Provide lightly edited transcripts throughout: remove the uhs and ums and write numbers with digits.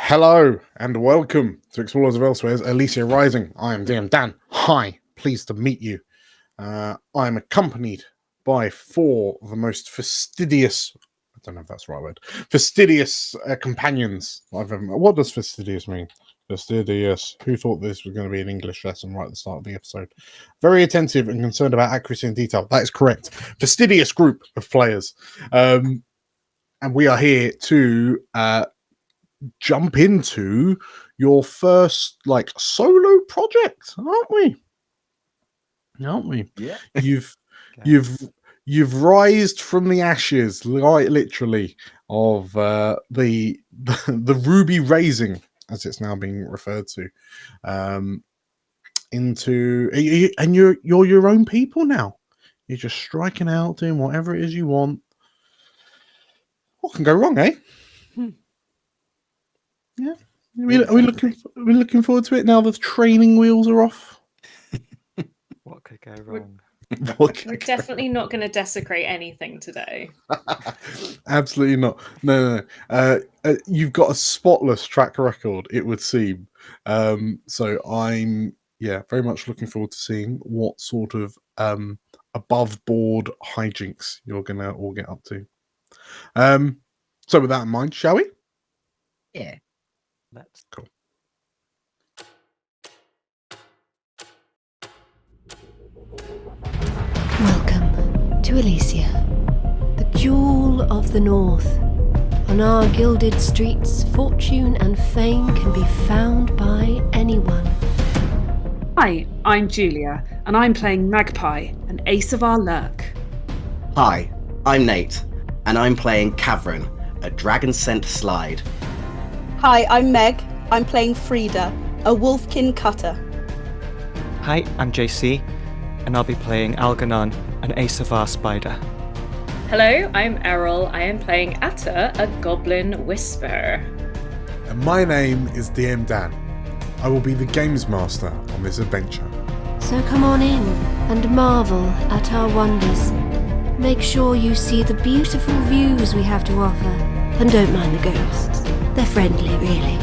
Hello and welcome to Explorers of Elsewhere's Elysia Rising. I am DM Dan. Hi, pleased to meet you. I am accompanied by four of the most fastidious, I don't know if that's the right word, fastidious companions I've ever met. What does fastidious mean? Fastidious. Who thought this was going to be an English lesson right at the start of the episode? Very attentive and concerned about accuracy and detail. That is correct. Fastidious group of players. And we are here to jump into your first solo project, aren't we? Yeah. You've rised from the ashes, literally, of the Ruby Raising, as it's now being referred to, into and you're your own people now. You're just striking out, doing whatever it is you want. What can go wrong, eh? Yeah. Are we looking forward to it now the training wheels are off? What could go wrong? We're definitely not going to desecrate anything today. Absolutely not. No. You've got a spotless track record, it would seem. So I'm very much looking forward to seeing what sort of above board hijinks you're gonna all get up to. So with that in mind, shall we? Yeah. That's cool. Welcome to Elysia, the jewel of the north. On our gilded streets, fortune and fame can be found by anyone. Hi, I'm Julia, and I'm playing Magpie, an ace of our lurk. Hi, I'm Nate, and I'm playing Cavern, a dragon-scent slide. Hi, I'm Meg. I'm playing Frida, a wolfkin cutter. Hi, I'm JC, and I'll be playing Algernon, an ace of our spider. Hello, I'm Errol. I am playing Atta, a goblin whisperer. And my name is DM Dan. I will be the games master on this adventure. So come on in and marvel at our wonders. Make sure you see the beautiful views we have to offer, and don't mind the ghosts. They're friendly, really.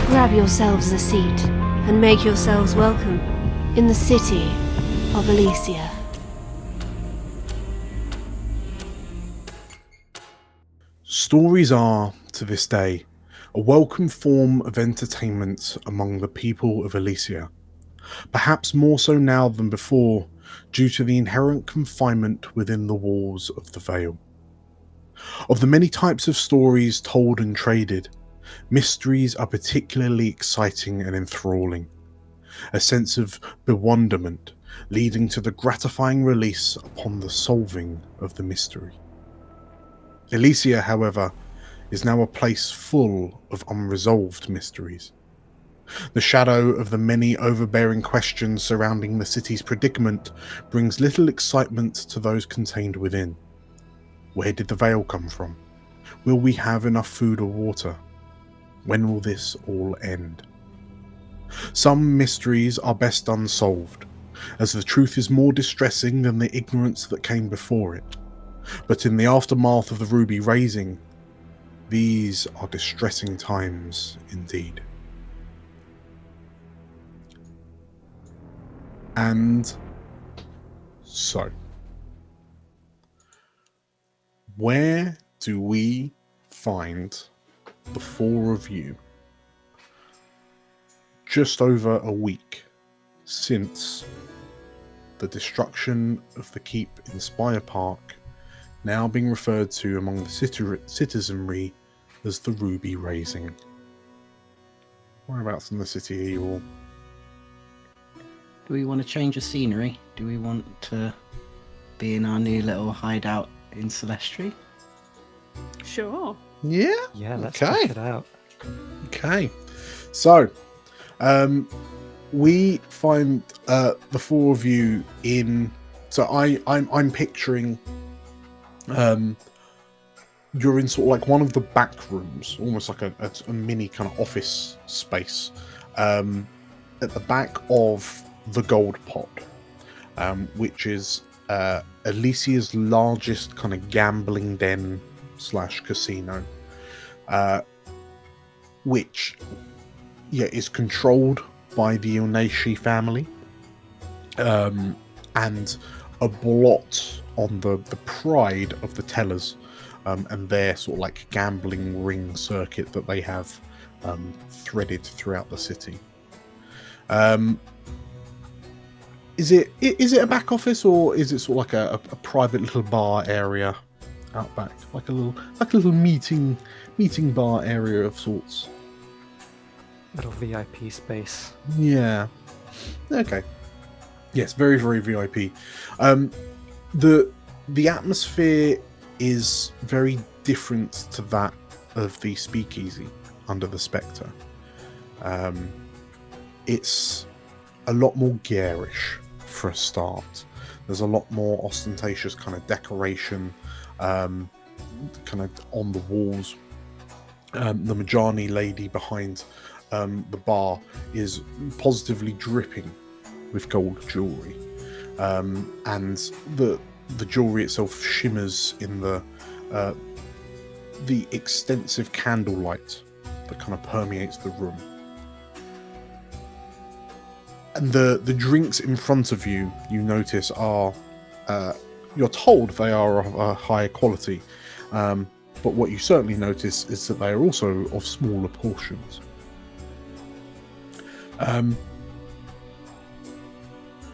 Grab yourselves a seat and make yourselves welcome in the city of Elysia. Stories are, to this day, a welcome form of entertainment among the people of Elysia, perhaps more so now than before due to the inherent confinement within the walls of the Vale. Of the many types of stories told and traded, mysteries are particularly exciting and enthralling, a sense of bewilderment leading to the gratifying release upon the solving of the mystery. Elysia, however, is now a place full of unresolved mysteries. The shadow of the many overbearing questions surrounding the city's predicament brings little excitement to those contained within. Where did the Vale come from? Will we have enough food or water? When will this all end? Some mysteries are best unsolved, as the truth is more distressing than the ignorance that came before it. But in the aftermath of the Ruby Raising, these are distressing times indeed. And so, where do we find the four of you just over a week since the destruction of the keep in Spire Park, now being referred to among the citizenry as the Ruby Raising? Whereabouts in the city are you all? Do we want to change the scenery? Do we want to be in our new little hideout in Celestri? Sure. Yeah? Yeah, let's Okay. check it out. Okay. So, we find the four of you in. So I'm picturing. You're in sort of like one of the back rooms, almost like a mini kind of office space, at the back of the Gold Pot, which is Elysia's largest kind of gambling den / casino. which is controlled by the Elysia family, and a blot on the pride of the tellers, and their sort of like gambling ring circuit that they have threaded throughout the city. Is it a back office, or is it sort of like a private little bar area out back, like a little meeting bar area of sorts? Little VIP space. Yeah. Okay. Yes, very, very VIP. The atmosphere is very different to that of the speakeasy under the Spectre. It's a lot more garish for a start. There's a lot more ostentatious kind of decoration, kind of on the walls. The Majani lady behind the bar is positively dripping with gold jewelry, and the jewelry itself shimmers in the extensive candlelight that kind of permeates the room. And the drinks in front of you, you notice, are you're told they are of a higher quality, but what you certainly notice is that they are also of smaller portions.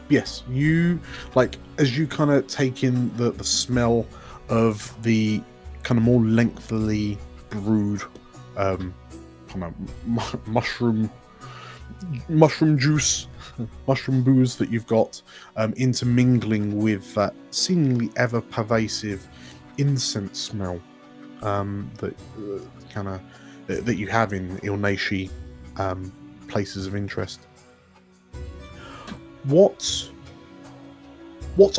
Yes, you as you kind of take in the smell of the kind of more lengthily brewed kind of mushroom juice, mushroom booze that you've got, intermingling with that seemingly ever pervasive incense smell that that you have in Elysia places of interest. What's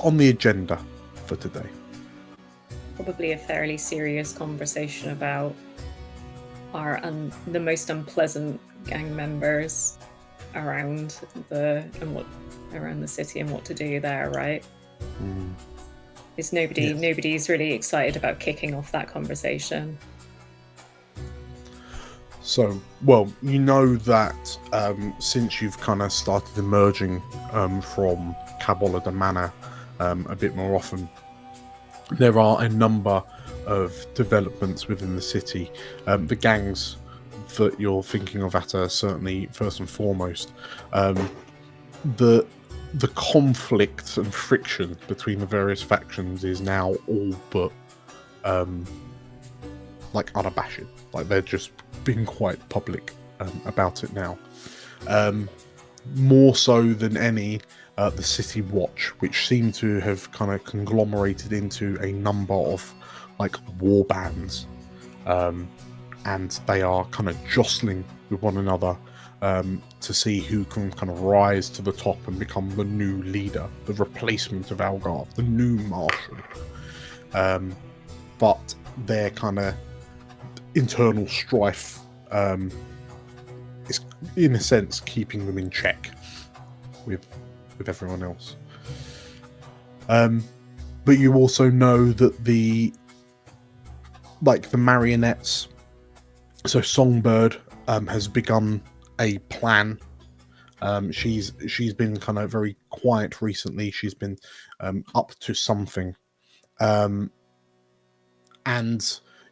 on the agenda for today? Probably a fairly serious conversation about the most unpleasant gang members around the city and what to do there, right? Is nobody's really excited about kicking off that conversation. So, well, you know that since you've kind of started emerging from Cabolda Manor a bit more often, there are a number of developments within the city. The gangs that you're thinking of at are certainly first and foremost. The conflict and friction between the various factions is now all but unabashed. Like, they're just being quite public about it now. More so than any, the City Watch, which seem to have kind of conglomerated into a number of war bands, and they are kind of jostling with one another to see who can kind of rise to the top and become the new leader, the replacement of Algarve, the new marshal. But their kind of internal strife is, in a sense, keeping them in check with everyone else. But you also know that the marionettes, so Songbird has begun a plan. She's been kind of very quiet recently. She's been up to something, and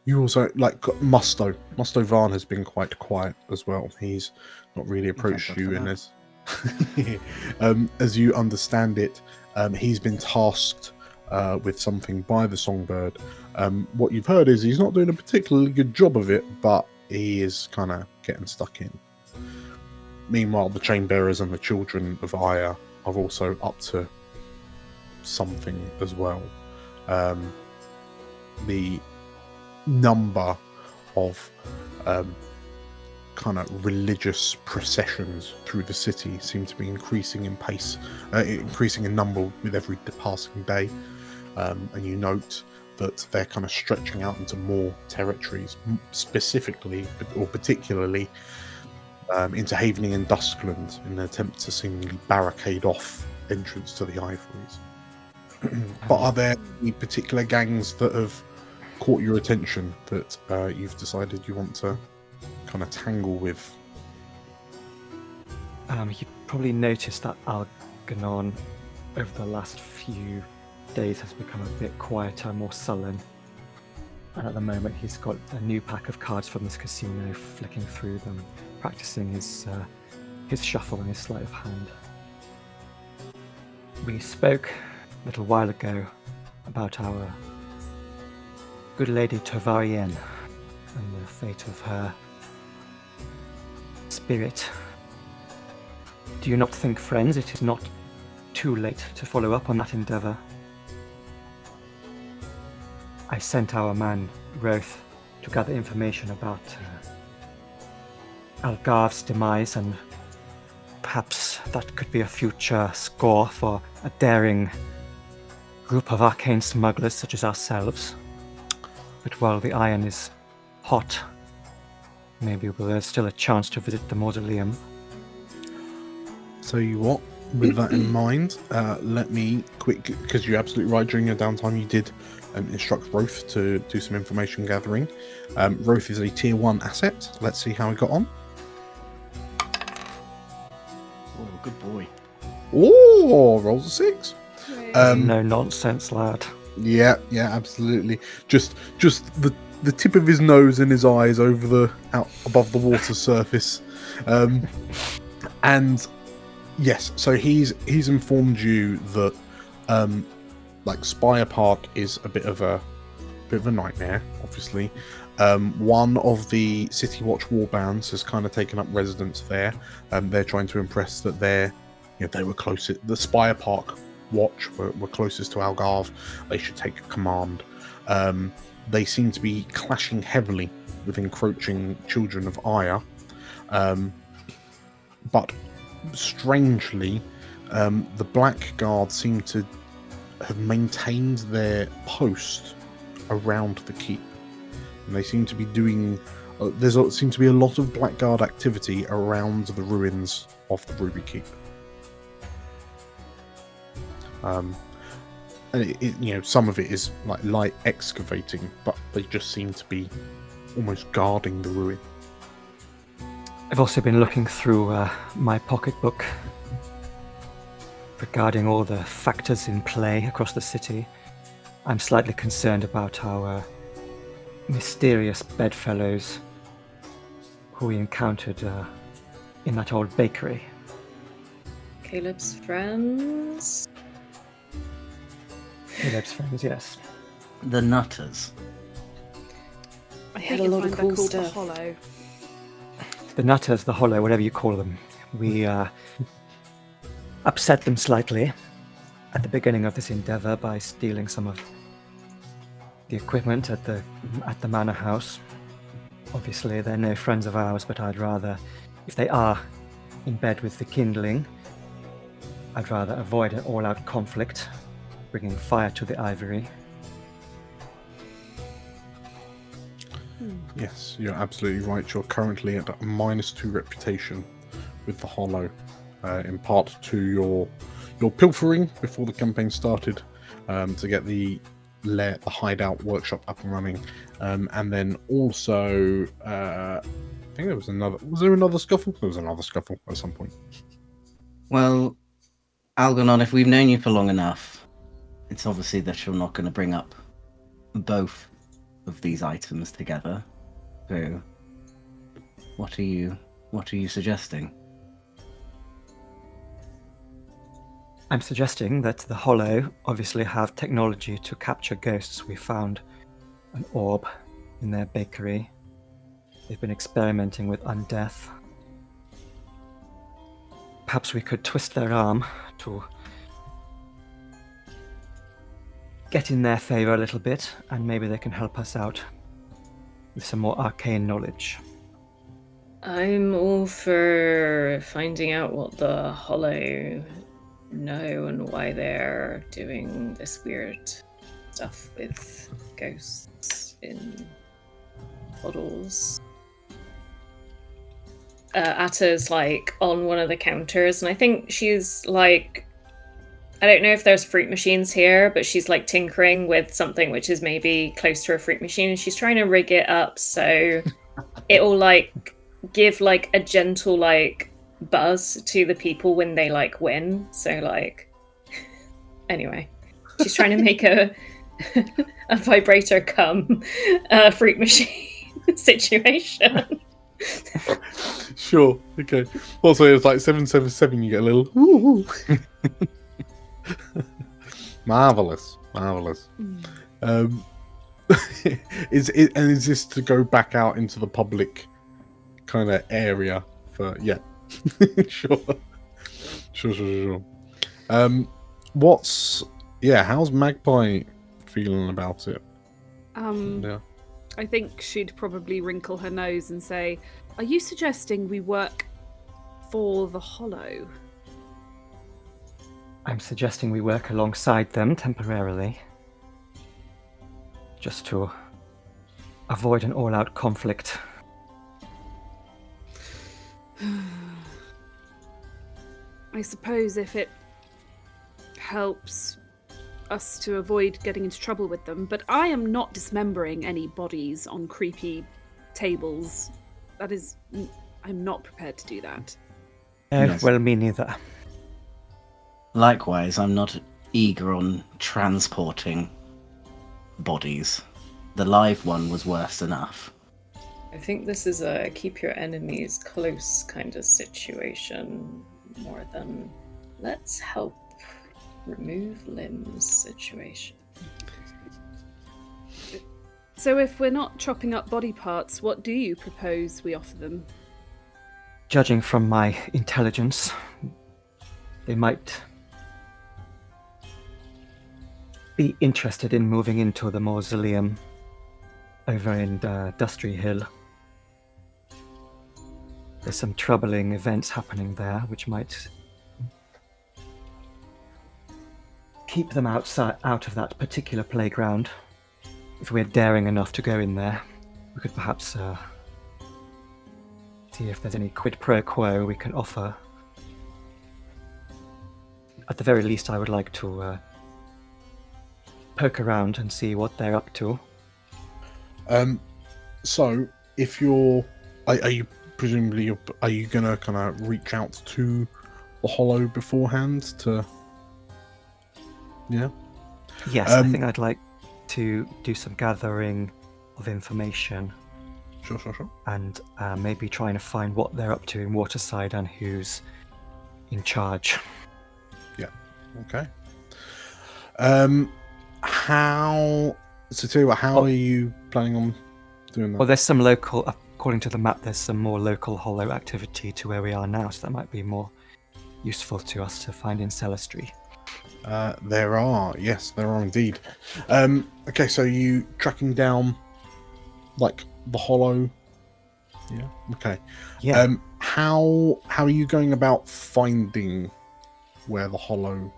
you also Musto Varn has been quite quiet as well. He's not really approached you, and as you understand it, he's been tasked with something by the Songbird. What you've heard is he's not doing a particularly good job of it, but he is kind of getting stuck in. Meanwhile, the Chainbearers and the Children of Aya are also up to something as well. The number of kind of religious processions through the city seem to be increasing in pace, increasing in number with every passing day. And you note that they're kind of stretching out into more territories, specifically or particularly into Havening and Duskland, in an attempt to seemingly barricade off entrance to the Ivories. But are there any particular gangs that have caught your attention that you've decided you want to kind of tangle with. You probably noticed that Algernon over the last few days has become a bit quieter, more sullen. And at the moment he's got a new pack of cards from this casino, flicking through them, practicing his shuffle and his sleight of hand. We spoke a little while ago about our good lady Tovarienne and the fate of her spirit. Do you not think, friends, it is not too late to follow up on that endeavour? I sent our man, Roth, to gather information about Algarve's demise, and perhaps that could be a future score for a daring group of arcane smugglers such as ourselves. But while the iron is hot, maybe there's still a chance to visit the mausoleum. So you what? With that in mind, let me because you're absolutely right. During your downtime, you did instruct Roth to do some information gathering. Roth is a tier 1 asset. Let's see how he got on. Oh, good boy. Oh, rolls a 6. No nonsense, lad. Yeah, absolutely. Just the tip of his nose and his eyes out above the water surface, and yes. So he's informed you that like Spire Park is a bit of a nightmare. Obviously, one of the City Watch warbands has kind of taken up residence there. They're trying to impress that they were close. The Spire Park Watch were closest to Algarve. They should take command. They seem to be clashing heavily with encroaching children of Aya, but strangely, the Black Guard seem to have maintained their post around the keep, and they seem to be doing. There seems to be a lot of Black Guard activity around the ruins of the Ruby Keep. And some of it is like light excavating, but they just seem to be almost guarding the ruin. I've also been looking through my pocketbook regarding all the factors in play across the city. I'm slightly concerned about our mysterious bedfellows who we encountered in that old bakery. Caleb's friends. Caleb's friends, yes. The Nutters. I I had think a you'll lot of find cool they're called stuff. the Hollow. The Nutters, the Hollow, whatever you call them. We upset them slightly at the beginning of this endeavor by stealing some of the equipment at the manor house. Obviously, they're no friends of ours, but I'd rather, if they are in bed with the kindling, I'd rather avoid an all-out conflict, bringing fire to the ivory. Yes, you're absolutely right. You're currently at a -2 reputation with the Hollow, in part to your pilfering before the campaign started, to get the hideout workshop up and running, and then also I think there was another. Was there another scuffle? There was another scuffle at some point. Well, Algernon, if we've known you for long enough, it's obviously that you're not going to bring up both of these items together. So, what are you suggesting? I'm suggesting that the Hollow obviously have technology to capture ghosts. We found an orb in their bakery. They've been experimenting with undeath. Perhaps we could twist their arm to get in their favor a little bit, and maybe they can help us out with some more arcane knowledge. I'm all for finding out what the Hollow know and why they're doing this weird stuff with ghosts in bottles. Atta's like on one of the counters, and I think she's like, I don't know if there's fruit machines here, but she's like tinkering with something which is maybe close to a fruit machine, and she's trying to rig it up so it'll like give like a gentle like buzz to the people when they like win. So like, anyway, she's trying to make a vibrator cum freak machine situation. Sure. Okay. Also, it's like 777. You get a little. Woo-hoo. Marvelous. Is this to go back out into the public kind of area for? Yeah. Sure. How's Magpie feeling about it? Yeah. I think she'd probably wrinkle her nose and say, "Are you suggesting we work for the Hollow?" I'm suggesting we work alongside them temporarily, just to avoid an all-out conflict. I suppose if it helps us to avoid getting into trouble with them, but I am not dismembering any bodies on creepy tables. That is, I'm not prepared to do that. Yes. Well, me neither. Likewise, I'm not eager on transporting bodies. The live one was worse enough. I think this is a keep your enemies close kind of situation more than let's help remove limbs situation. So if we're not chopping up body parts, what do you propose we offer them? Judging from my intelligence, they might be interested in moving into the mausoleum over in Dustry Hill. There's some troubling events happening there, which might keep them out of that particular playground. If we're daring enough to go in there, we could perhaps see if there's any quid pro quo we can offer. At the very least, I would like to poke around and see what they're up to. So if you're, are you presumably are you gonna kind of reach out to the Hollow beforehand to? Yeah. Yes, I think I'd like to do some gathering of information. Sure. And maybe trying to find what they're up to in Waterside and who's in charge. Yeah. Okay. How? So tell you what, how are you planning on doing that? Well, there's some local, according to the map, there's some more local Hollow activity to where we are now, so that might be more useful to us to find in Celestry. There are indeed. Okay, so you tracking down like the Hollow? Yeah. Okay. Yeah. How are you going about finding where the Hollow?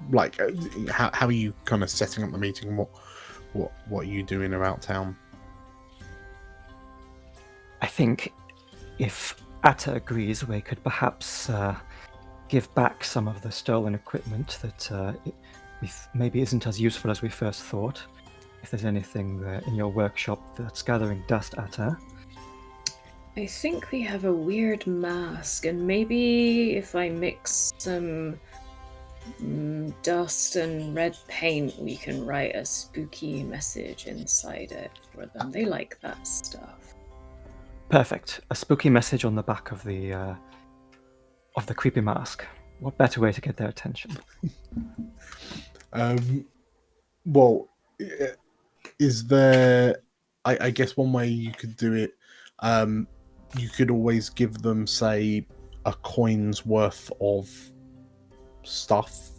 Like, how are you kind of setting up the meeting? What are you doing about town? I think if Atta agrees, we could perhaps give back some of the stolen equipment that maybe isn't as useful as we first thought. If there's anything in your workshop that's gathering dust, Atta. I think we have a weird mask, and maybe if I mix some dust and red paint, we can write a spooky message inside it for them. They like that stuff. Perfect. A spooky message on the back of the creepy mask. What better way to get their attention? Well, is there? I guess one way you could do it. You could always give them, say, a coin's worth of stuff.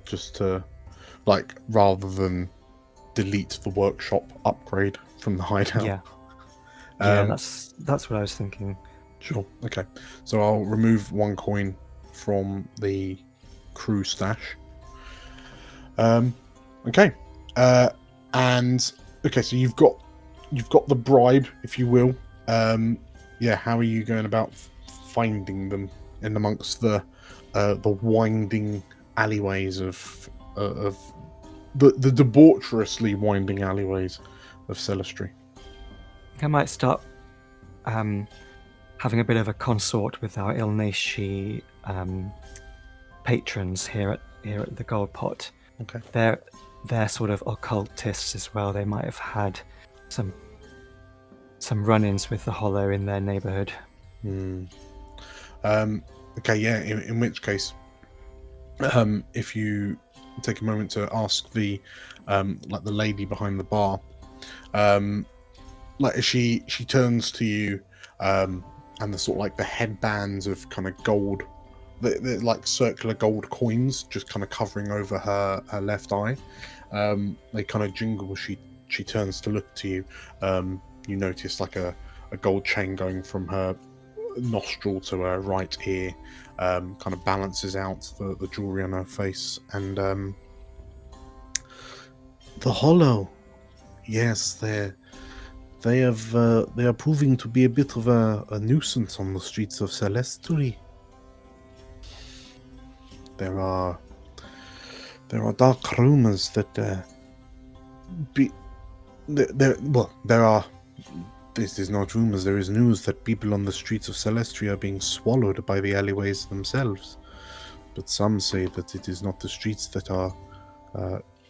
Just to, like, rather than delete the workshop upgrade from the hideout. Yeah. That's what I was thinking. Sure. Okay. So I'll remove 1 coin from the crew stash. Okay. And okay, so you've got the bribe, if you will. How are you going about finding them in amongst the winding alleyways of the debaucherously winding alleyways of Celestry? I might start having a bit of a consort with our Ilnashi patrons here at the Gold Pot. Okay. They're sort of occultists as well. They might have had some run-ins with the Hollow in their neighborhood. Okay, yeah. In which case, if you take a moment to ask the like the lady behind the bar, like she turns to you, and the sort of like the headbands of kind of gold, the like circular gold coins just kind of covering over her left eye. They kind of jingle. She turns to look to you. You notice like a gold chain going from her nostril to her right ear, kind of balances out the jewelry on her face. And the Hollow, yes, they are proving to be a bit of a nuisance on the streets of Celestry. There are dark rumors that there are. This is not rumors. There is news that people on the streets of Celestria are being swallowed by the alleyways themselves. But some say that it is not the streets that are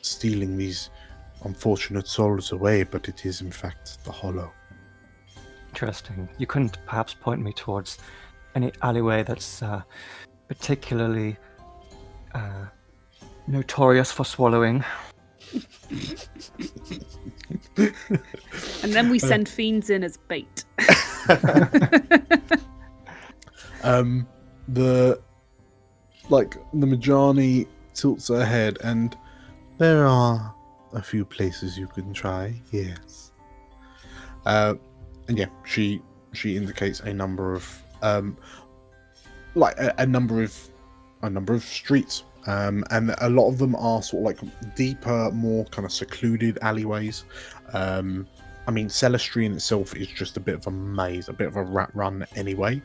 stealing these unfortunate souls away, but it is in fact the Hollow. Interesting. You couldn't perhaps point me towards any alleyway that's particularly notorious for swallowing? And then we send fiends in as bait. The Majani tilts her head, and there are a few places you can try. Yes. And yeah, she indicates a number of a number of streets. And a lot of them are sort of like deeper, more kind of secluded alleyways. I mean, Celestry in itself is just a bit of a maze, a bit of a rat run anyway.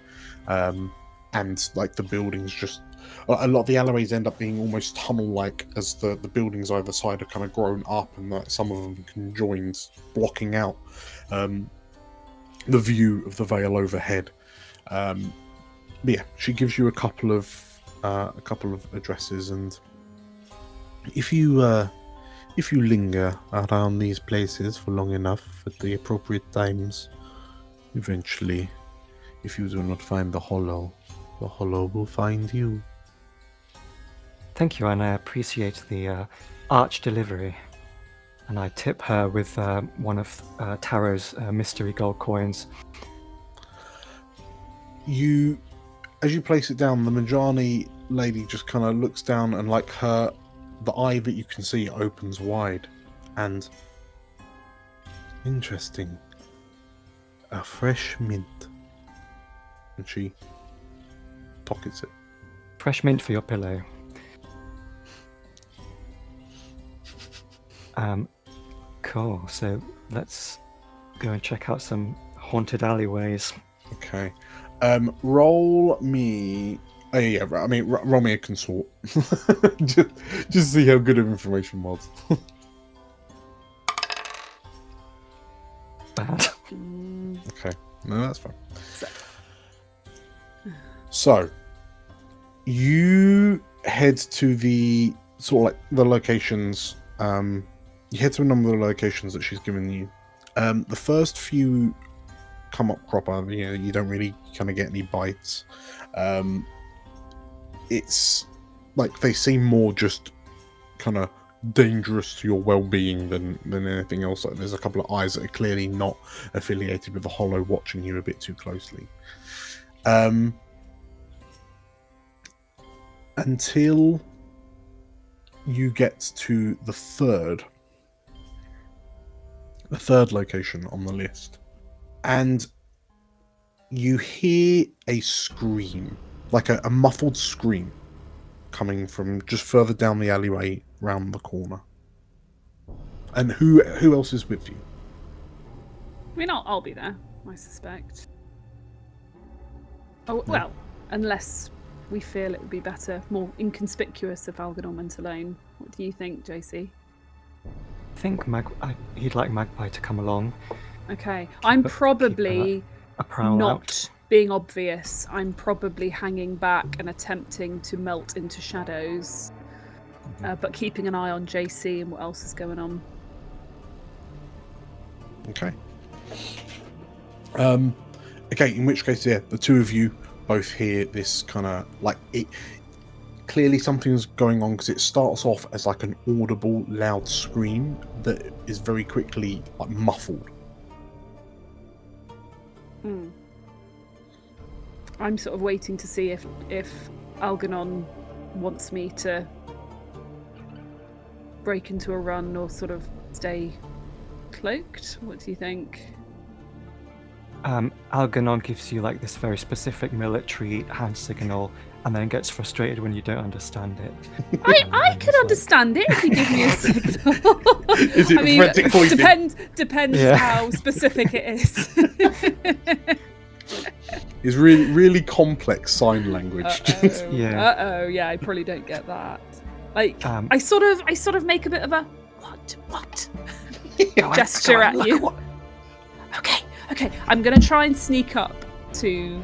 And like the buildings just... A lot of the alleyways end up being almost tunnel-like, as the buildings either side are kind of grown up, and some of them conjoined, blocking out the view of the Vale overhead. But yeah, she gives you a couple of addresses, and if you linger around these places for long enough at the appropriate times, eventually, if you do not find the Hollow will find you. Thank you, and I appreciate the arch delivery. And I tip her with one of Taro's mystery gold coins. As you place it down, the Majani lady just kind of looks down, and like the eye that you can see opens wide. And interesting, a fresh mint. And she pockets it. Fresh mint for your pillow. Cool. So let's go and check out some haunted alleyways. Okay. Roll me. Oh yeah, I mean, roll me a consort. just see how good of information was. Bad. Okay, no, that's fine. So, you head to the sort of like the locations. You head to a number of the locations that she's given you. The first few come up proper. You don't really kind of get any bites. It's like they seem more just kind of dangerous to your well-being than anything else. Like there's a couple of eyes that are clearly not affiliated with the Hollow watching you a bit too closely. Until you get to the third location on the list, and you hear a scream, like a muffled scream, coming from just further down the alleyway round the corner. And who else is with you? I mean, I'll be there, I suspect. Oh, well, unless we feel it would be better, more inconspicuous if Algernon went alone. What do you think, JC? I think he'd like Magpie to come along. Okay. I'm Keep probably a prowl not out. being obvious. I'm probably hanging back and attempting to melt into shadows, but keeping an eye on JC and what else is going on. Okay. Okay, in which case, yeah, the two of you both hear this kind of like it. Clearly, something's going on because it starts off as like an audible, loud scream that is very quickly like muffled. I'm sort of waiting to see if Algernon wants me to break into a run or sort of stay cloaked. What do you think? Algernon gives you like this very specific military hand signal, and then gets frustrated when you don't understand it. I could understand it if you give me a signal. Is it I mean, frantic pointing? depends Yeah. how specific it is. It's really complex sign language. Yeah. Yeah, I probably don't get that. Like, Um, I sort of make a bit of a what gesture at you. Okay. I'm gonna try and sneak up to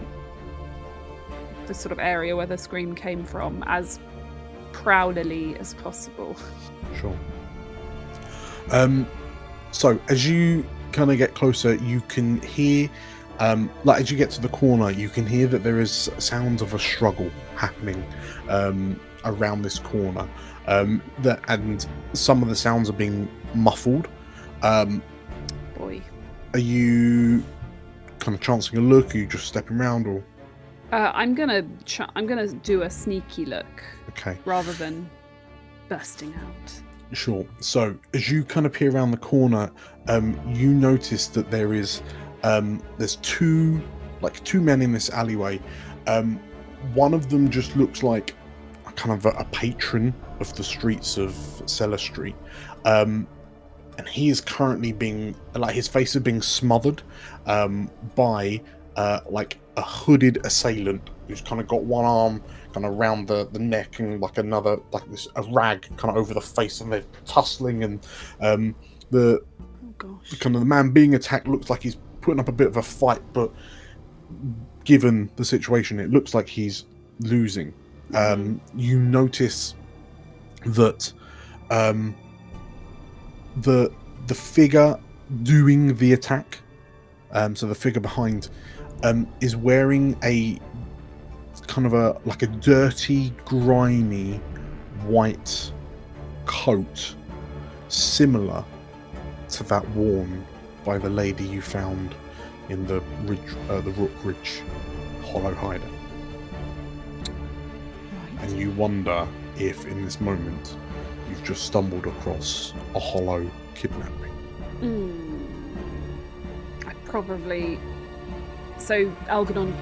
the sort of area where the scream came from as prowlily as possible. Sure. So as you kind of get closer, you can hear, like as you get to the corner, you can hear that there is sounds of a struggle happening around this corner. And some of the sounds are being muffled. Boy. Are you kind of chancing a look? Are you just stepping around, or? I'm gonna do a sneaky look Okay. rather than bursting out. Sure. So as you kind of peer around the corner, you notice that there's two men in this alleyway. One of them just looks like a kind of a patron of the streets of Cellar Street, and he is currently his face is being smothered by like a hooded assailant who's kind of got one arm kind of around the neck and like another like this a rag kind of over the face, and they're tussling, and the kind of the man being attacked looks like he's putting up a bit of a fight, but given the situation, it looks like he's losing. You notice that the figure doing the attack, so the figure behind, is wearing a kind of a dirty, grimy white coat, similar to that worn by the lady you found in the Rook Ridge Hollow Hider. And you wonder if, in this moment, you've just stumbled across a hollow kidnapping. I probably. So Algernon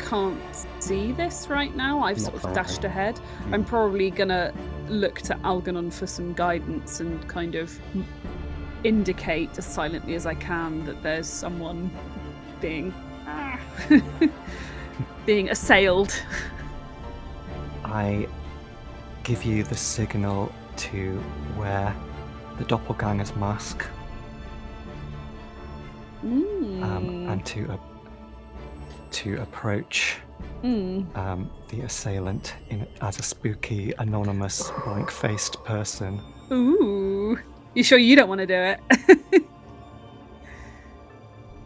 can't see this right now. I've Not sort of currently. dashed ahead. I'm probably gonna look to Algernon for some guidance and kind of indicate as silently as I can that there's someone being being assailed. I give you the signal to wear the doppelganger's mask, and to approach the assailant as a spooky, anonymous, blank-faced person. Ooh. You sure you don't want to do it?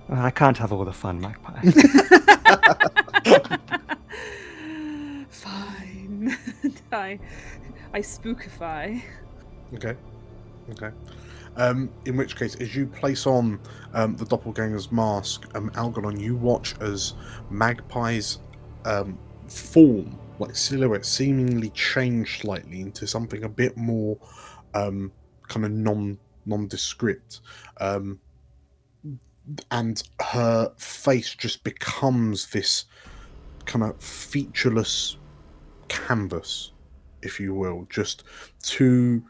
Well, I can't have all the fun, Magpie. Fine. I spookify. Okay. In which case, as you place on the doppelganger's mask, Algernon, you watch as Magpie's form, like silhouette, seemingly change slightly into something a bit more kind of nondescript, and her face just becomes this kind of featureless canvas, if you will, just two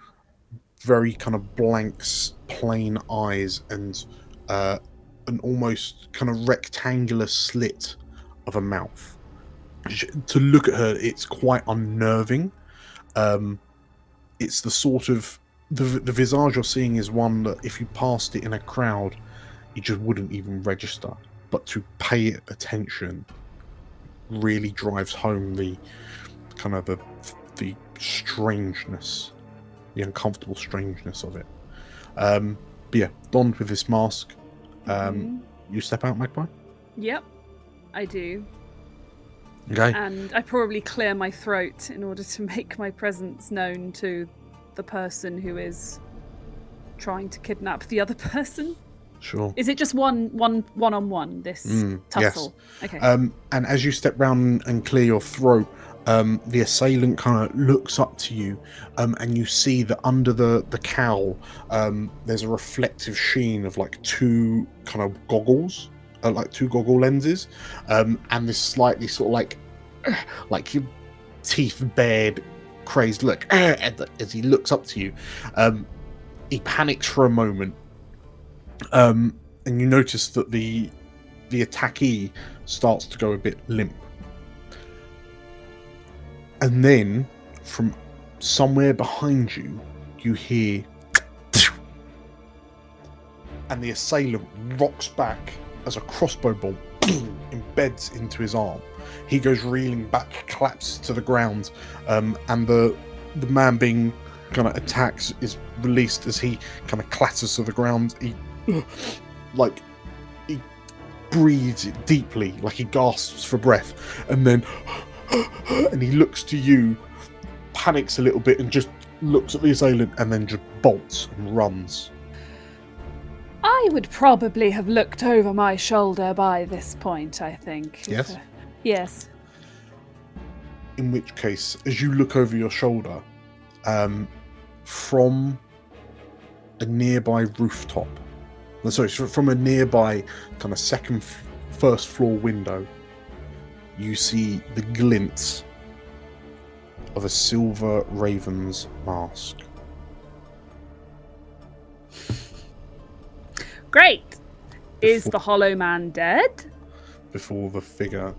very kind of blank, plain eyes, and an almost kind of rectangular slit of a mouth. To look at her, it's quite unnerving. It's the sort of the visage you're seeing is one that if you passed it in a crowd, he just wouldn't even register. But to pay it attention really drives home the kind of the strangeness, the uncomfortable strangeness of it. But yeah, donned with this mask, you step out, Magpie? Yep, I do. Okay. And I probably clear my throat in order to make my presence known to the person who is trying to kidnap the other person. Sure. Is it just one-on-one, this tussle? Yes. Okay. And as you step round and clear your throat, the assailant kind of looks up to you, and you see that under the cowl, there's a reflective sheen of like two kind of goggles, like two goggle lenses, and this slightly sort of like your teeth bared, crazed look as he looks up to you. He panics for a moment. And you notice that the attackee starts to go a bit limp. And then, from somewhere behind you, you hear... And the assailant rocks back as a crossbow bolt embeds into his arm. He goes reeling back, collapses to the ground, and the man being kind of attacked is released as he kind of clatters to the ground. He breathes deeply, like he gasps for breath, and then and he looks to you, panics a little bit, and just looks at the assailant, and then just bolts and runs. I would probably have looked over my shoulder by this point, I think. Yes? Yes. In which case, as you look over your shoulder, from a nearby rooftop, from a nearby kind of first floor window, you see the glint of a silver raven's mask. Great! Is the Hollow Man dead? Before the figure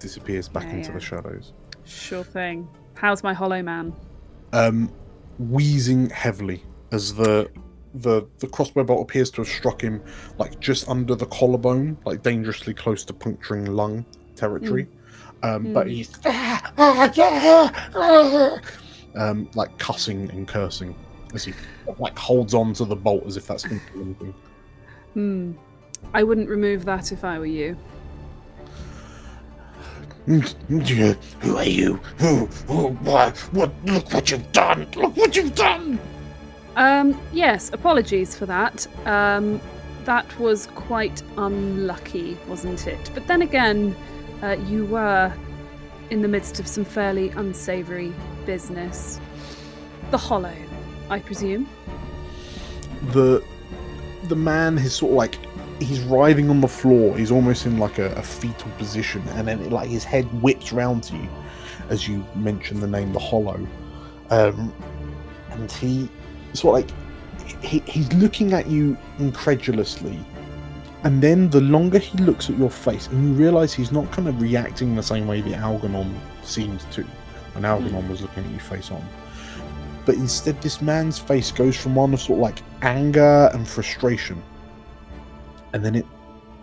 disappears back into the shadows. Sure thing. How's my Hollow Man? Wheezing heavily as the crossbow bolt appears to have struck him like just under the collarbone, like dangerously close to puncturing lung territory. But he's like cussing and cursing as he like holds on to the bolt as if that's going to do anything. I wouldn't remove that if I were you. Who are you? What? Look what you've done! Look what you've done! Yes, apologies for that. That was quite unlucky, wasn't it? But then again, you were in the midst of some fairly unsavoury business. The Hollow, I presume? The man is sort of like, he's writhing on the floor. He's almost in like a fetal position, and then like his head whips round to you as you mention the name, the Hollow. And he sort of like he's looking at you incredulously, and then the longer he looks at your face, and you realise he's not kind of reacting the same way the Algernon seemed to when Algernon was looking at you face on. But instead, this man's face goes from one of sort of like anger and frustration, and then it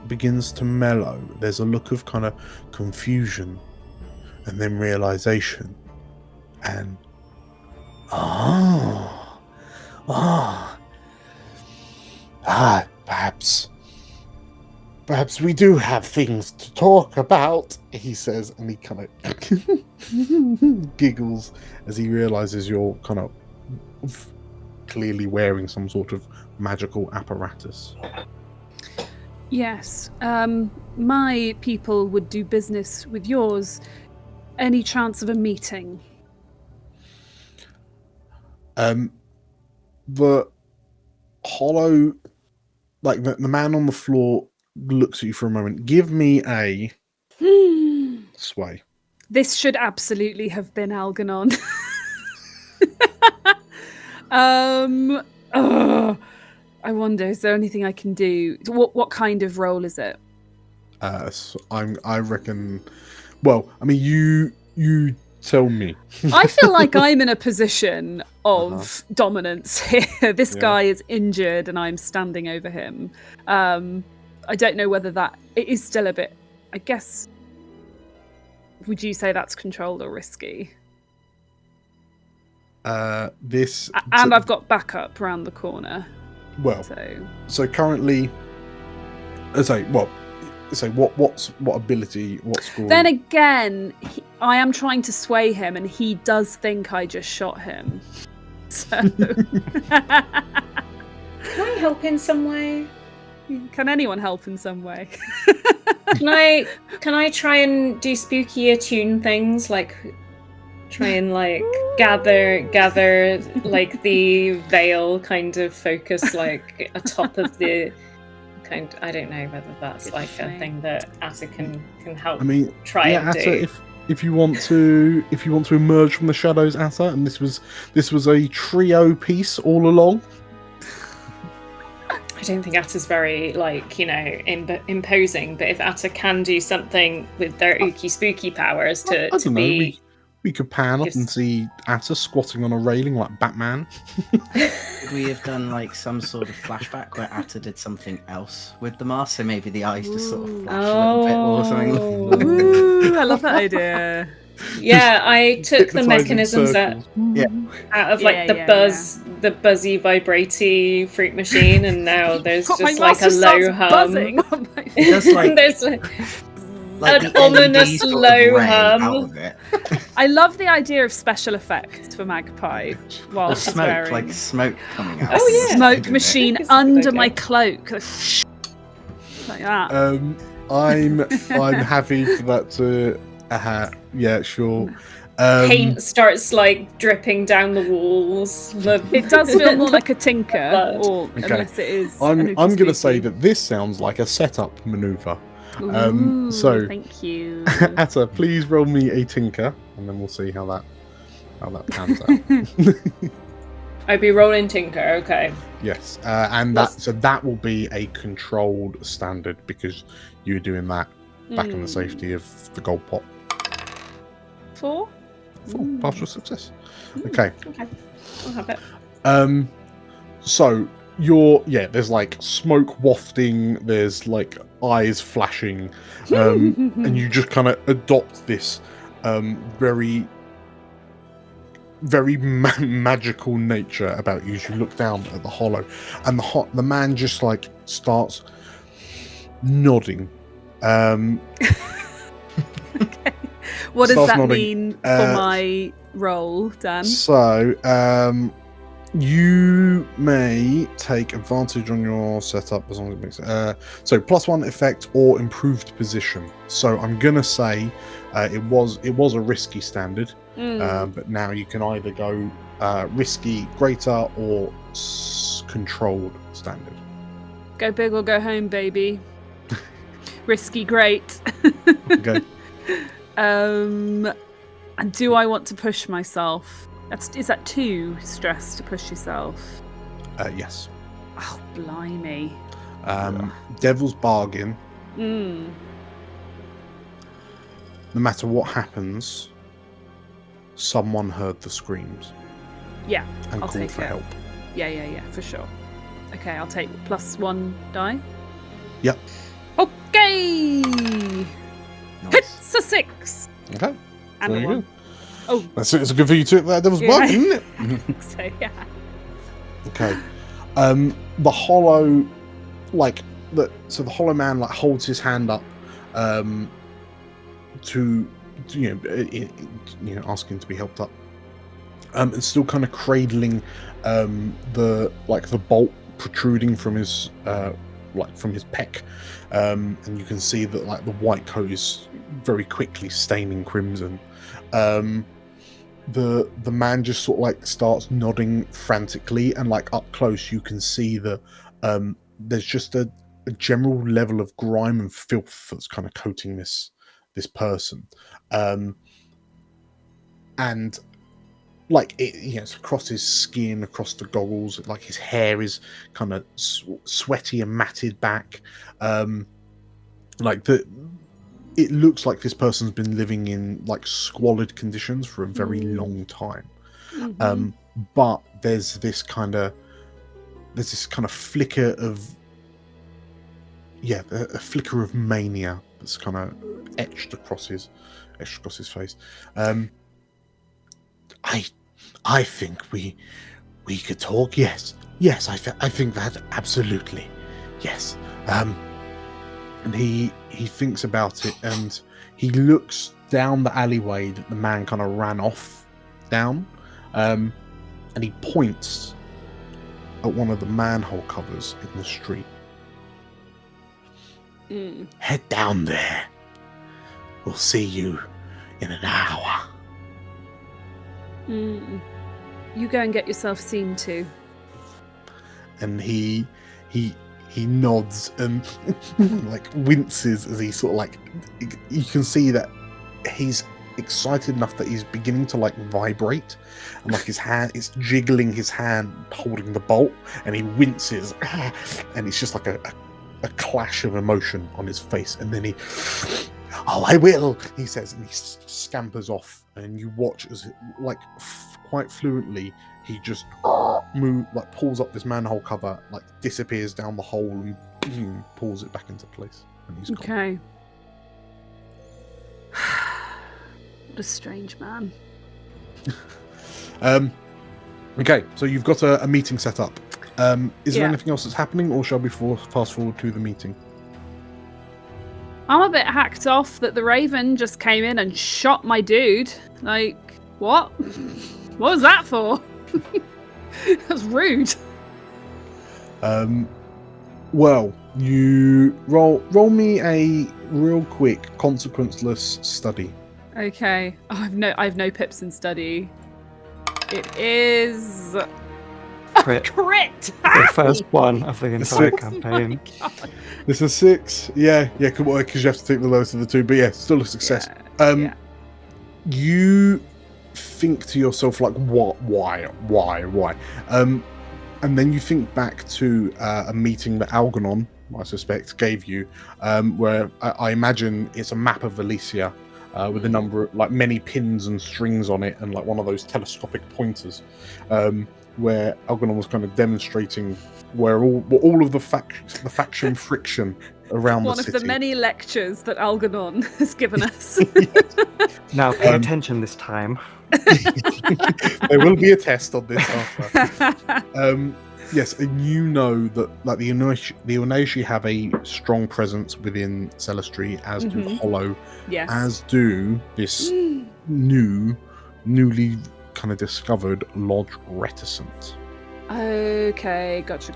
begins to mellow. There's a look of kind of confusion, and then realization, and perhaps we do have things to talk about, he says, and he kind of giggles as he realizes you're kind of clearly wearing some sort of magical apparatus. Yes. My people would do business with yours. Any chance of a meeting? The Hollow, like the man on the floor, looks at you for a moment. Give me a sway. This should absolutely have been Algernon. I wonder, is there anything I can do? What kind of role is it? So I reckon. Well, I mean, you Tell me. I feel like I'm in a position of dominance here. This Yeah. guy is injured and I'm standing over him. I don't know whether it is still a bit, I guess, would you say that's controlled or risky? This And I've got backup around the corner. well. So So currently, what ability? What score? then again, I am trying to sway him, and he does think I just shot him. So Can I help in some way? can anyone help in some way? Can I try and do spooky attune things, like try and like gather like the veil kind of focus like atop of the kind. I don't know whether that's like a thing that Atta can help. I mean, try and Atta, do. if you want to emerge from the shadows, Atta, and this was a trio piece all along. I don't think Atta's very, like, imposing, but if Atta can do something with their ooky spooky powers I don't know, we could pan up and see Atta squatting on a railing like Batman. Could we have done like some sort of flashback where Atta did something else with the mask? So maybe the eyes just sort of flash a little bit or something. Ooh, I love that idea. Yeah, I took the Hypnotising mechanisms out of like the buzzy vibraty fruit machine, and now there's God, just my like a master low starts hum. buzzing on my It does like, There's like an the ominous LED sort of low ray hum. out of it. I love the idea of special effects for Magpie while Or she's smoke, wearing like smoke coming out. Oh, yeah. smoke Isn't it? machine It's a good under idea. my cloak, like that. I'm happy for that to. Yeah, sure. Paint starts like dripping down the walls. It does feel more like a tinker, Blood. or Okay. unless it is. I'm an going to Ookie say Spooky. that this sounds like a setup maneuver. Ooh, so- thank you. Atta, please roll me a tinker, and then we'll see how that pans out. I'd be rolling tinker. Okay. Yes, and that will be a controlled standard because you're doing that back in the safety of the gold pot. 4. Full partial success. Okay. Okay. I'll have it. So there's like smoke wafting, there's like eyes flashing, and you just kind of adopt this very magical nature about you as you look down at the hollow, and the man just like starts nodding. Okay. What does Starts that nodding. mean for my role, Dan? So, you may take advantage on your setup as long as it makes so +1 effect or improved position. So I'm gonna say it was a risky standard, but now you can either go risky greater or controlled standard. Go big or go home, baby. Risky, great. Okay. And do I want to push myself? Is that 2 stress to push yourself? Yes. Oh, blimey. Devil's bargain. Mm. No matter what happens, someone heard the screams Yeah, and I'll called take for it. help. Yeah, for sure. Okay, I'll take +1 die. Yep. Okay! Nice. It's a 6! Okay. And There a you 1. go. Oh, It's a good thing you took that devil's Yeah. bargain, isn't it? so yeah. Okay. The hollow, the hollow man holds his hand up, to asking to be helped up, and still kind of cradling the bolt protruding from his pec, and you can see that the white coat is very quickly staining crimson. The man just sort of starts nodding frantically, and up close you can see that there's just a general level of grime and filth that's kind of coating this person, and it's across his skin, across the goggles, his hair is kind of sweaty and matted back, it looks like this person's been living in like squalid conditions for a very long time. But there's this kind of flicker of a flicker of mania that's kind of etched across his face. I think we could talk. Yes, I think that absolutely. Yes. And he thinks about it, and he looks down the alleyway that the man kind of ran off down, and he points at one of the manhole covers in the street. Head down there. We'll see you in an hour. You go and get yourself seen to. And he nods and like winces as he sort of like, you can see that he's excited enough that he's beginning to like vibrate, and like his hand, it's jiggling his hand holding the bolt, and he winces, and it's just like a clash of emotion on his face, and then "Oh, I will," he says, and he scampers off, and you watch as like quite fluently he just pulls up this manhole cover, like disappears down the hole, and boom, pulls it back into place, and he's gone. Okay. What a strange man. Okay, so you've got a meeting set up. Is there Yeah. anything else that's happening, or shall we fast forward to the meeting? I'm a bit hacked off that the Raven just came in and shot my dude. Like, what? What was that for? That's rude. Well, you roll me a real quick consequenceless study. Okay. Oh, I have no pips in study. It is Crit. crit. The first one of the entire campaign. Oh my God. This is 6. Yeah, because you have to take the lowest of the two, but yeah, still a success. Yeah. You think to yourself, like, what? Why? And then you think back to a meeting that Algernon, I suspect, gave you, where I imagine it's a map of Elysia with a number of, like, many pins and strings on it, and like one of those telescopic pointers, where Algernon was kind of demonstrating where all of the faction friction around One the of city. the many lectures that Algernon has given us. Now pay attention this time. There will be a test on this after. Yes, and you know that like the Elysia have a strong presence within Celestry, as do Hollow, Yes. as do this newly kind of discovered Lodge Reticent, Okay, gotcha.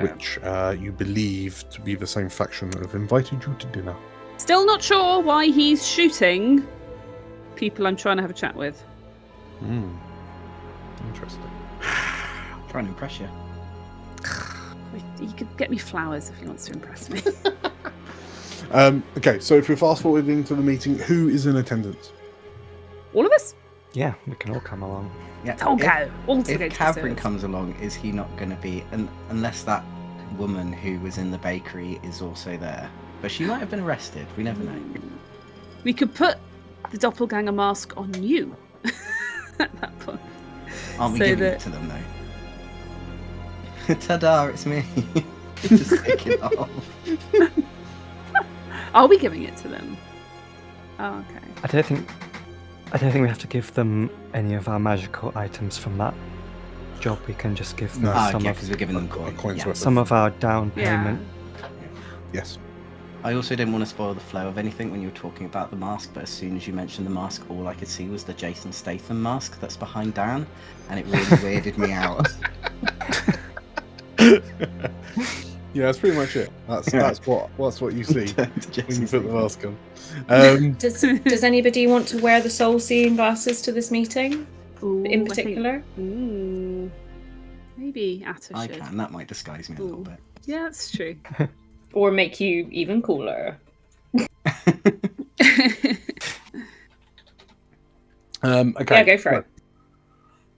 which you believe to be the same faction that have invited you to dinner. Still not sure why he's shooting people I'm trying to have a chat with. Interesting. Trying to impress you. He could get me flowers if he wants to impress me. Okay, so if we're fast forwarding to the meeting, who is in attendance? All of us? Yeah, we can all come along. Yeah. Don't go. All to go If to Catherine the comes along, is he not going to be? Unless that woman who was in the bakery is also there, but she might have been arrested. We never know. We could put the doppelganger mask on you at that point. Aren't we So giving that- it to them though? Ta-da! It's me. Just take it off. Are we giving it to them? Oh, okay. I don't think we have to give them any of our magical items from that job. We can just give them No. some yeah, of because we're giving them coins. coins Yeah. worth. some of our down Yeah. payment. Yes. I also didn't want to spoil the flow of anything when you were talking about the mask, but as soon as you mentioned the mask, all I could see was the Jason Statham mask that's behind Dan, and it really weirded me out. Yeah, that's pretty much it. That's what you see To when Jason you put the Statham. mask on. Does anybody want to wear the soul seeing glasses to this meeting Ooh, in I think- particular? Ooh. Maybe Atta I should. can. That might disguise me a little Ooh. bit. Yeah, that's true. Or make you even cooler? Okay. Yeah, go for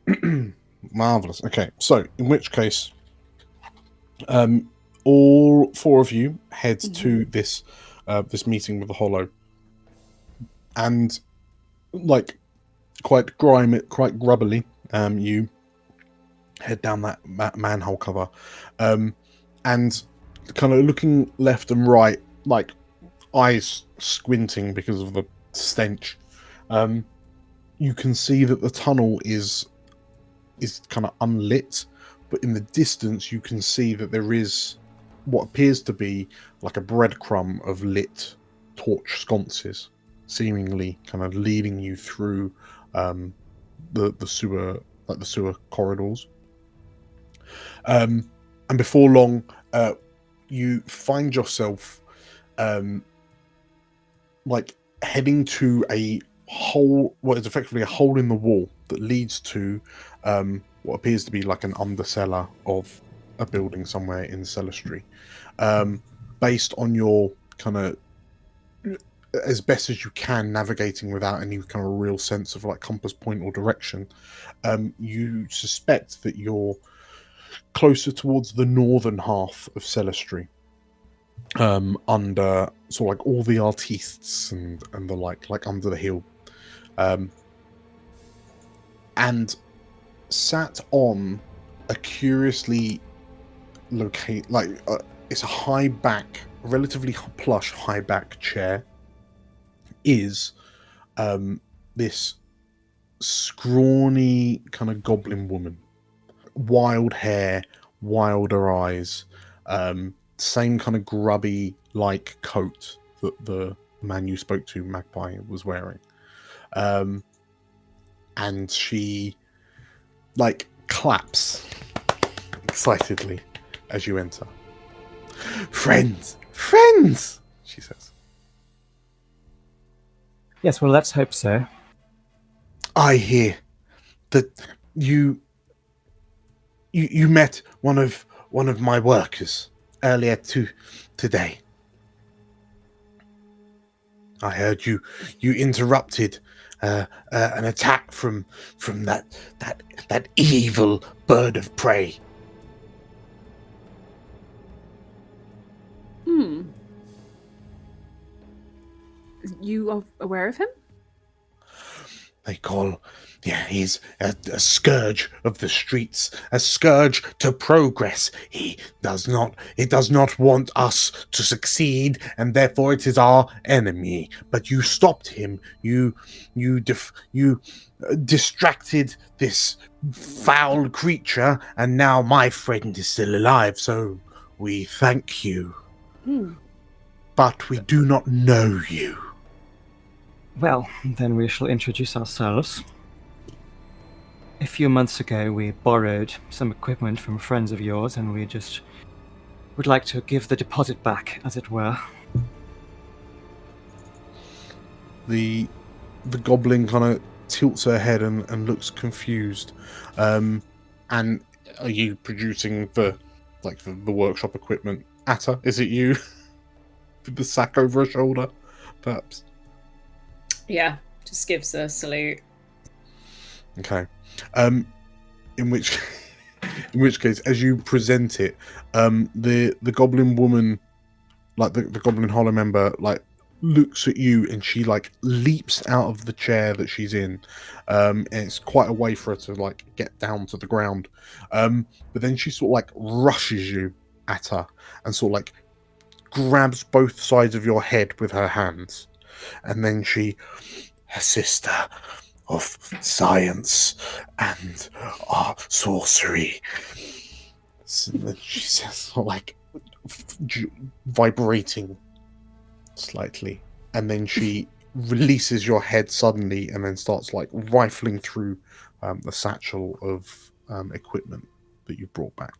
it. Marvelous. Okay, so in which case, all 4 of you head to this meeting with the Hollow. and like quite grubbily, you head down that manhole cover, and kind of looking left and right, like eyes squinting because of the stench. You can see that the tunnel is kind of unlit, but in the distance you can see that there is what appears to be like a breadcrumb of lit torch sconces, seemingly kind of leading you through the sewer, like the sewer corridors. And before long, you find yourself like heading to a hole, what is effectively a hole in the wall that leads to what appears to be like an undercellar of a building somewhere in Celestry. Based on your kind of, as best as you can, navigating without any kind of real sense of like compass point or direction, you suspect that you're closer towards the northern half of Celestry, under sort of like all the artistes and the like under the hill, and sat on a curiously it's a high back, relatively plush high back chair, is this scrawny kind of goblin woman, wild hair, wilder eyes, same kind of grubby like coat that the man you spoke to, Magpie, was wearing, and she like claps excitedly as you enter. Friends, she says. Yes, well, let's hope so. I hear that you met one of my workers earlier today. I heard you interrupted an attack from that evil bird of prey. You are aware of him? He's a scourge of the streets, a scourge to progress. It does not want us to succeed, and therefore it is our enemy. But you stopped him. You distracted this foul creature, and now my friend is still alive, so we thank you. But we do not know you. Well, then we shall introduce ourselves. A few months ago, we borrowed some equipment from friends of yours, and we just would like to give the deposit back, as it were. The goblin kind of tilts her head and looks confused. And are you producing the workshop equipment? Atta, is it you? With the sack over her shoulder, perhaps? Yeah, just gives a salute. Okay. In which case, as you present it, the goblin woman, like the goblin hollow member, like looks at you, and she like leaps out of the chair that she's in. And it's quite a way for her to like get down to the ground. But then she sort of like rushes you at her and sort of like grabs both sides of your head with her hands. And then a sister of science and sorcery. She says, like, vibrating slightly. And then she releases your head suddenly and then starts, like, rifling through the satchel of equipment that you brought back.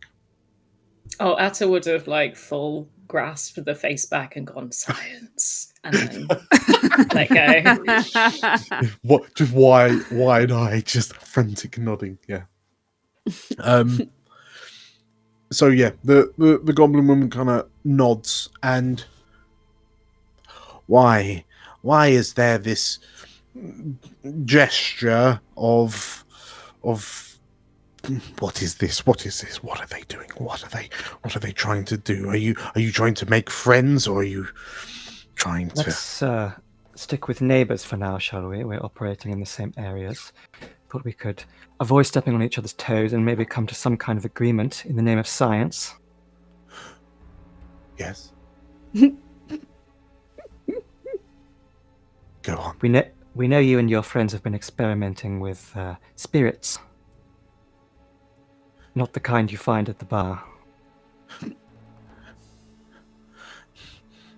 Oh, Atta would have, like, full grasped the face back and gone, science, and then let go. What? Just wide eye, just frantic nodding. Yeah. So yeah, the goblin woman kind of nods, and why is there this gesture of what is this? What is this? What are they doing? What are they trying to do? Are you trying to make friends, or are you trying to... stick with neighbours for now, shall we? We're operating in the same areas. Thought we could avoid stepping on each other's toes and maybe come to some kind of agreement in the name of science. Yes. Go on. We know you and your friends have been experimenting with spirits. Not the kind you find at the bar.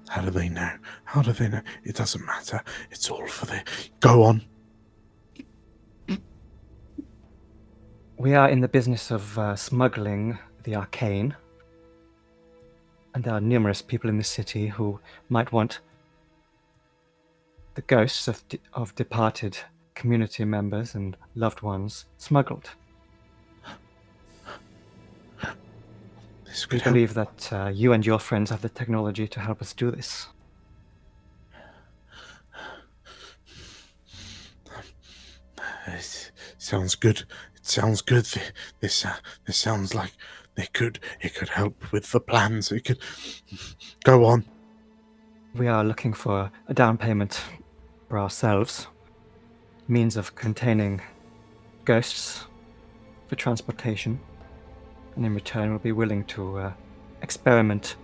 How do they know? How do they know? It doesn't matter. It's all for the... Go on. We are in the business of smuggling the arcane. And there are numerous people in the city who might want the ghosts of departed community members and loved ones smuggled. We believe that you and your friends have the technology to help us do this. It sounds good. It sounds good. This sounds like it could help with the plans. It could... Go on. We are looking for a down payment for ourselves, means of containing ghosts for transportation, and in return we'll be willing to experiment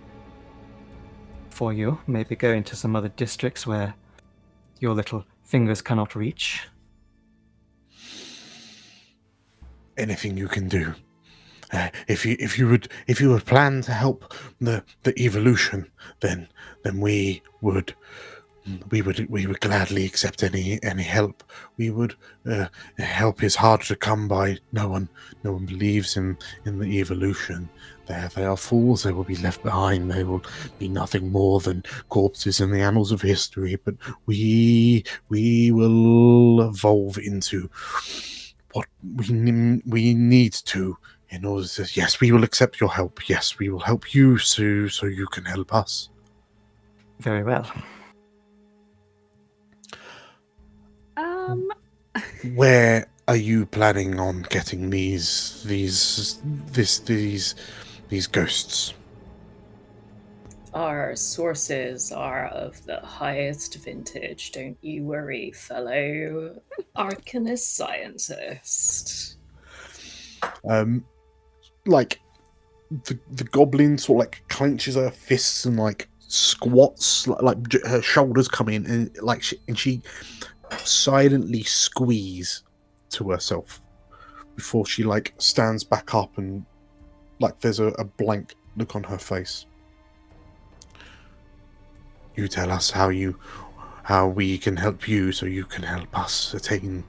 for you, maybe go into some other districts where your little fingers cannot reach. Anything you can do. If you would plan to help the evolution, then we would gladly accept any help. We would help is hard to come by. No one believes in the evolution. They are fools. They will be left behind. They will be nothing more than corpses in the annals of history. But we will evolve into what we need to. In order to, yes, we will accept your help. Yes, we will help you so you can help us. Very well. Where are you planning on getting these ghosts? Our sources are of the highest vintage. Don't you worry, fellow arcanist scientist. Like the goblin sort of like clenches her fists and like squats, like her shoulders come in, and she silently squeeze to herself before she like stands back up, and like there's a blank look on her face. You tell us how we can help you so you can help us attain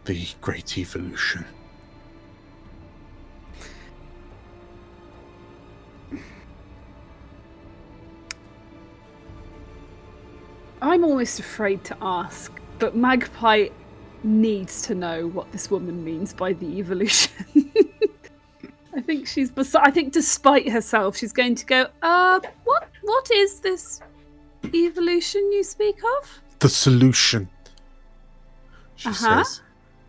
the great evolution. I'm almost afraid to ask, but Magpie needs to know what this woman means by the evolution. I think despite herself, she's going to go, what is this evolution you speak of? The solution, she says,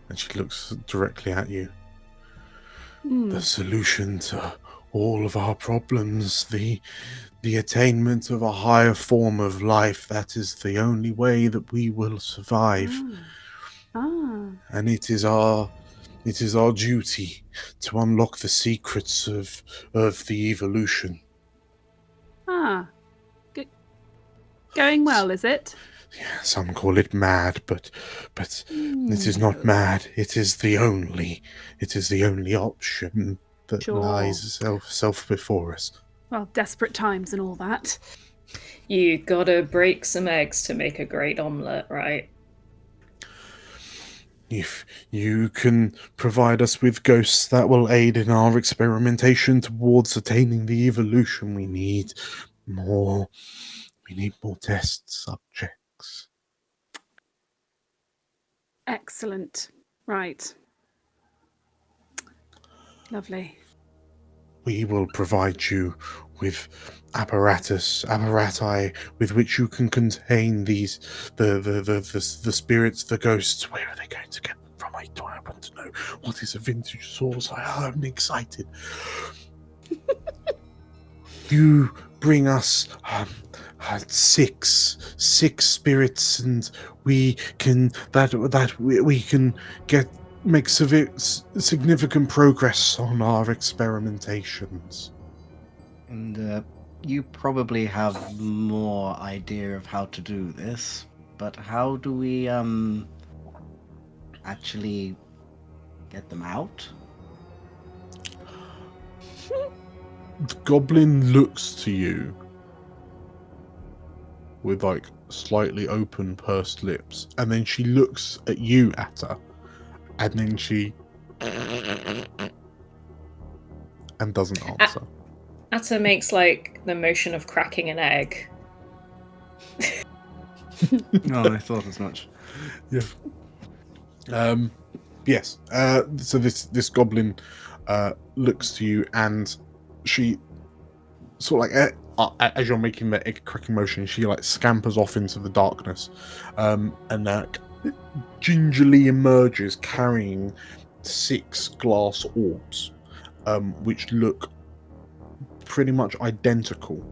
and she looks directly at you. The solution to all of our problems, the attainment of a higher form of life. That is the only way that we will survive. And it is our duty to unlock the secrets of the evolution. Going well, is it? Yeah, some call it mad, but it is not mad. It is the only option that lies self before us. Well, desperate times and all that. You gotta break some eggs to make a great omelette, right? If you can provide us with ghosts that will aid in our experimentation towards attaining the evolution, we need more test subjects. Excellent. Right. Lovely. We will provide you with apparati with which you can contain these the spirits, the ghosts. Where are they going to get them from? I want to know. What is a vintage source? I'm excited. you bring us 6 spirits, and we can we can make significant progress on our experimentations. And you probably have more idea of how to do this, but how do we actually get them out? The goblin looks to you with like slightly open pursed lips, and then she looks at you, Atta, and then she and doesn't answer. Atta makes like the motion of cracking an egg. No, I thought as much. Yeah. Yes. So this goblin looks to you, and she sort of like as you're making the egg cracking motion, she like scampers off into the darkness, and gingerly emerges carrying 6 glass orbs, which look pretty much identical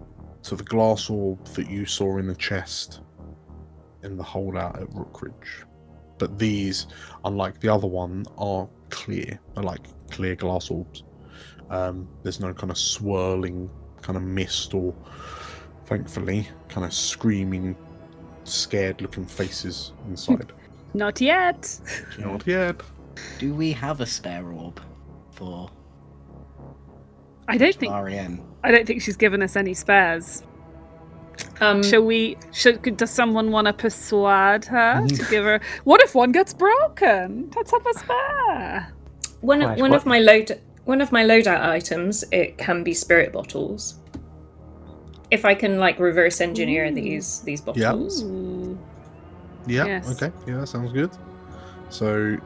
to the glass orb that you saw in the chest in the holdout at Rookridge. But these, unlike the other one, are clear. They're like clear glass orbs. There's no kind of swirling kind of mist or, thankfully, kind of screaming, scared looking faces inside. Not yet. Not yet. Do we have a spare orb for I don't think she's given us any spares. Does someone want to persuade her to give her? What if one gets broken? Let's have a spare. One of my loadout items, it can be spirit bottles. If I can like reverse engineer these bottles. Yeah. Yes. Okay. Yeah, that sounds good. So,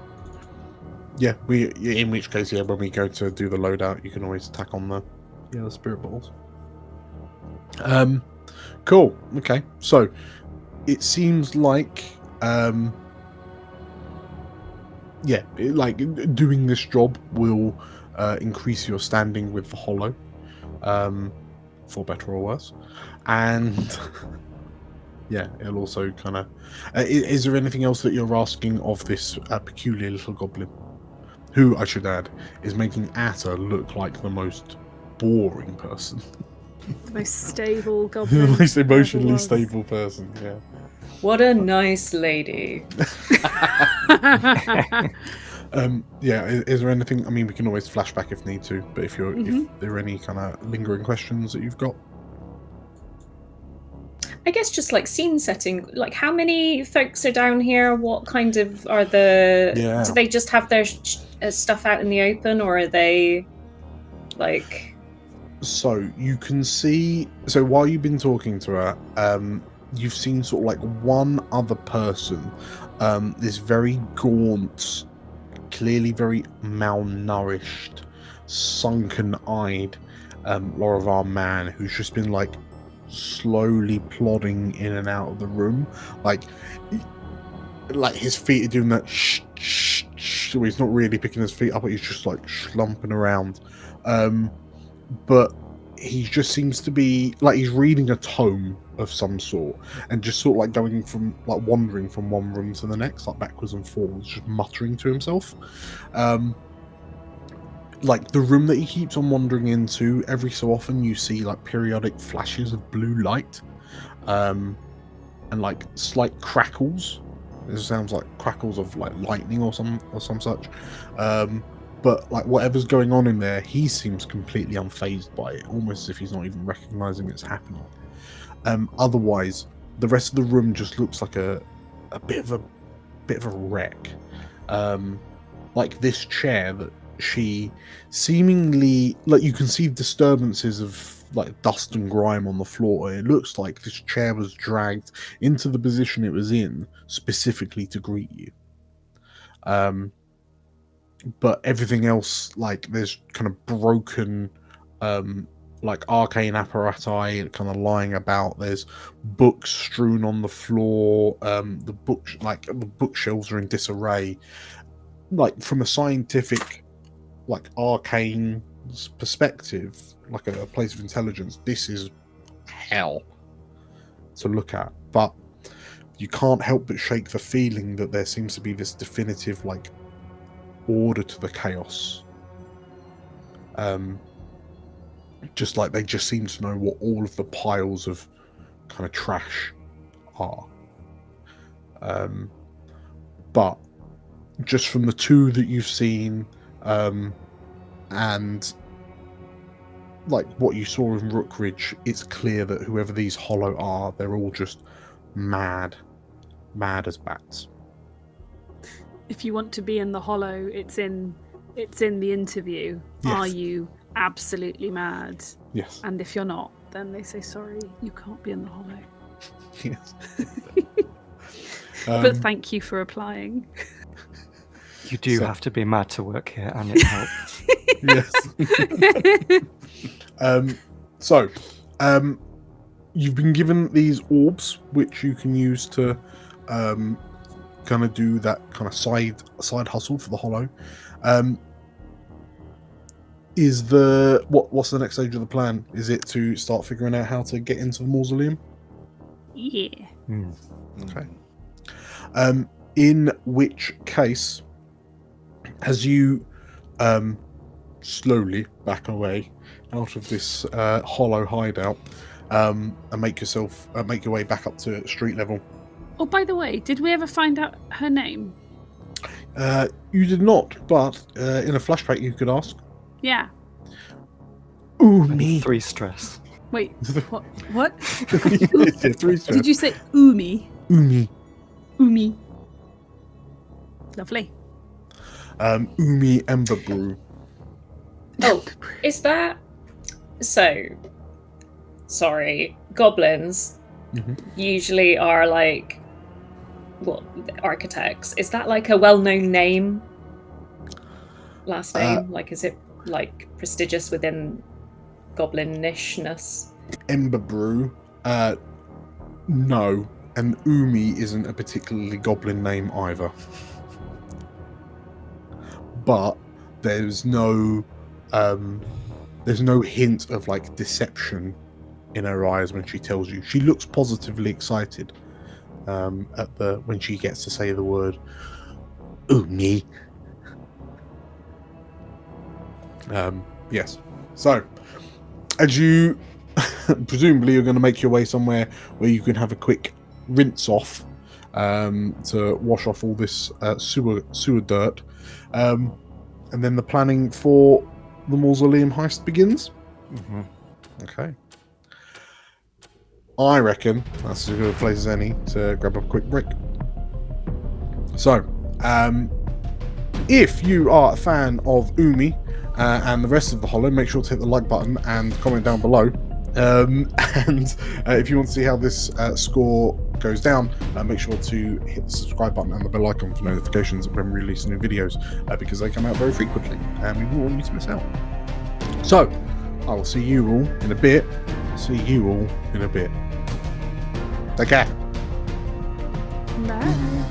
yeah, in which case, yeah, when we go to do the loadout, you can always tack on the spirit bottles. Cool. Okay. So, it seems like, doing this job will increase your standing with the Hollow, for better or worse, and yeah, it'll also kind of. Is there anything else that you're asking of this peculiar little goblin, who I should add is making Atta look like the most boring person, the most stable goblin, the most emotionally stable person? Yeah. What a nice lady. Yeah, is there anything? I mean, we can always flash back if need to, but if there are any kind of lingering questions that you've got. I guess just like scene setting, like how many folks are down here? What kind of are the? Yeah. Do they just have their stuff out in the open, or are they like? So you can see. So while you've been talking to her, you've seen sort of like one other person, this very gaunt, clearly very malnourished, sunken-eyed Laravar man who's just been like slowly plodding in and out of the room, like his feet are doing that shh, shh, shh, so he's not really picking his feet up, but he's just like slumping around, but he just seems to be like he's reading a tome of some sort and just sort of like going from like wandering from one room to the next, like backwards and forwards, just muttering to himself. Like the room that he keeps on wandering into, every so often you see like periodic flashes of blue light, and like slight crackles. It sounds like crackles of like lightning or some such. But like whatever's going on in there, he seems completely unfazed by it, almost as if he's not even recognizing it's happening. Otherwise, the rest of the room just looks like a bit of a wreck. Like this chair that she seemingly, like you can see disturbances of like dust and grime on the floor. It looks like this chair was dragged into the position it was in specifically to greet you. But everything else, like there's kind of broken like arcane apparati kind of lying about. There's books strewn on the floor. The bookshelves are in disarray. Like from a scientific, like arcane perspective, like a place of intelligence, this is hell to look at. But you can't help but shake the feeling that there seems to be this definitive, like, order to the chaos. Just like they just seem to know what all of the piles of kind of trash are. But just from the two that you've seen, and like what you saw in Rookridge, it's clear that whoever these Hollow are, they're all just mad as bats. If you want to be in the Hollow, it's in the interview. Yes. Are you absolutely mad? Yes. And if you're not, then they say, sorry, you can't be in the Hollow. Yes. But thank you for applying. You do have to be mad to work here, and it helps. Yes. You've been given these orbs, which you can use to kind of do that kind of side hustle for the Hollow. What's the next stage of the plan? Is it to start figuring out how to get into the mausoleum? Yeah. Okay. In which case, as you slowly back away out of this Hollow hideout, and make your way back up to street level. Oh, by the way, did we ever find out her name? You did not, but in a flashback you could ask. Yeah. Ooh, me. 3 stress. Wait, what? Yeah, 3 stress. Did you say Umi? Umi. Umi. Lovely. Umi Ember Brew. Oh, is that... So, sorry, goblins usually are like, what, architects. Is that like a well-known name? Last name? Like, is it like prestigious within goblinishness? Ember Brew? No. And Umi isn't a particularly goblin name either. But there's no hint of like deception in her eyes when she tells you. She looks positively excited when she gets to say the word Umi. Yes. So, as you presumably you're going to make your way somewhere where you can have a quick rinse off to wash off all this sewer dirt, and then the planning for the mausoleum heist begins. Okay. I reckon that's as good a place as any to grab a quick break. So, if you are a fan of Umi and the rest of the Hollow, make sure to hit the like button and comment down below. And if you want to see how this score goes down, make sure to hit the subscribe button and the bell icon for notifications when we release new videos, because they come out very frequently and we won't want you to miss out. So, I will see you all in a bit. Take care. Bye.